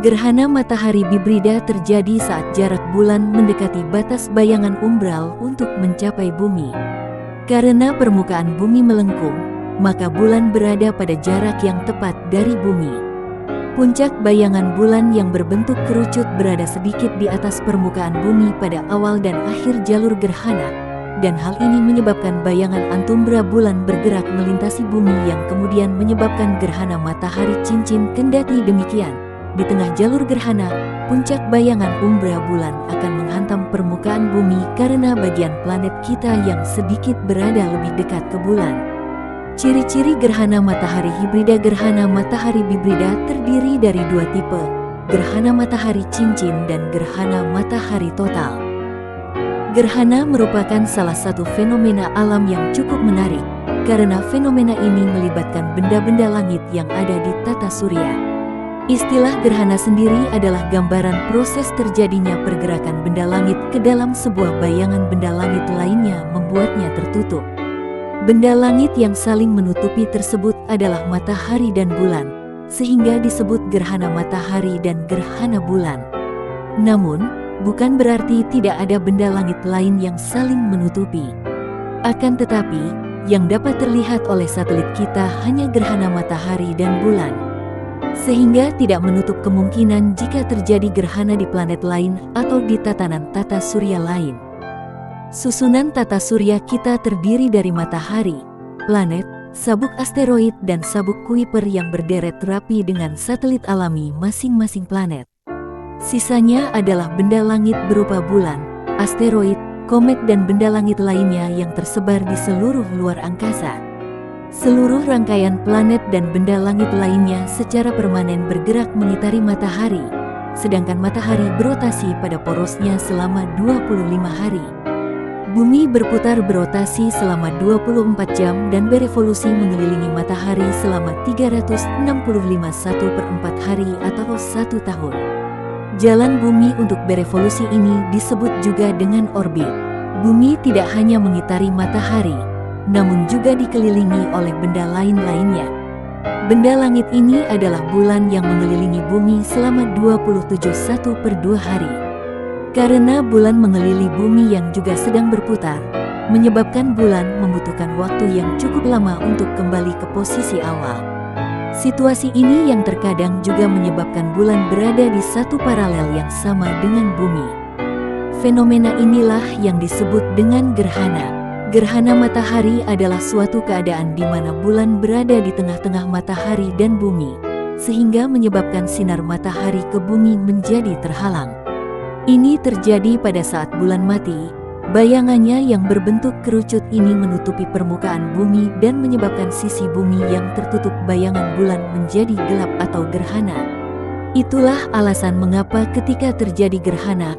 Gerhana matahari hibrida terjadi saat jarak bulan mendekati batas bayangan umbral untuk mencapai bumi. Karena permukaan bumi melengkung, maka bulan berada pada jarak yang tepat dari bumi. Puncak bayangan bulan yang berbentuk kerucut berada sedikit di atas permukaan bumi pada awal dan akhir jalur gerhana, dan hal ini menyebabkan bayangan antumbra bulan bergerak melintasi bumi yang kemudian menyebabkan gerhana matahari cincin. Kendati demikian, di tengah jalur gerhana, puncak bayangan umbra bulan akan menghantam permukaan bumi karena bagian planet kita yang sedikit berada lebih dekat ke bulan. Ciri-ciri gerhana matahari hibrida. Gerhana matahari hibrida terdiri dari dua tipe, gerhana matahari cincin dan gerhana matahari total. Gerhana merupakan salah satu fenomena alam yang cukup menarik, karena fenomena ini melibatkan benda-benda langit yang ada di tata surya. Istilah gerhana sendiri adalah gambaran proses terjadinya pergerakan benda langit ke dalam sebuah bayangan benda langit lainnya membuatnya tertutup. Benda langit yang saling menutupi tersebut adalah matahari dan bulan, sehingga disebut gerhana matahari dan gerhana bulan. Namun, bukan berarti tidak ada benda langit lain yang saling menutupi. Akan tetapi, yang dapat terlihat oleh satelit kita hanya gerhana matahari dan bulan. Sehingga tidak menutup kemungkinan jika terjadi gerhana di planet lain atau di tatanan tata surya lain. Susunan tata surya kita terdiri dari matahari, planet, sabuk asteroid dan sabuk Kuiper yang berderet rapi dengan satelit alami masing-masing planet. Sisanya adalah benda langit berupa bulan, asteroid, komet dan benda langit lainnya yang tersebar di seluruh luar angkasa. Seluruh rangkaian planet dan benda langit lainnya secara permanen bergerak mengitari matahari, sedangkan matahari berotasi pada porosnya selama 25 hari. Bumi berputar berotasi selama 24 jam dan berevolusi mengelilingi matahari selama 365 hari atau 1 tahun. Jalan bumi untuk berevolusi ini disebut juga dengan orbit. Bumi tidak hanya mengitari matahari, namun juga dikelilingi oleh benda lain-lainnya. Benda langit ini adalah bulan yang mengelilingi bumi selama 27,1/2 hari. Karena bulan mengelilingi bumi yang juga sedang berputar, menyebabkan bulan membutuhkan waktu yang cukup lama untuk kembali ke posisi awal. Situasi ini yang terkadang juga menyebabkan bulan berada di satu paralel yang sama dengan bumi. Fenomena inilah yang disebut dengan gerhana. Gerhana matahari adalah suatu keadaan di mana bulan berada di tengah-tengah matahari dan bumi, sehingga menyebabkan sinar matahari ke bumi menjadi terhalang. Ini terjadi pada saat bulan mati. Bayangannya yang berbentuk kerucut ini menutupi permukaan bumi dan menyebabkan sisi bumi yang tertutup bayangan bulan menjadi gelap atau gerhana. Itulah alasan mengapa ketika terjadi gerhana,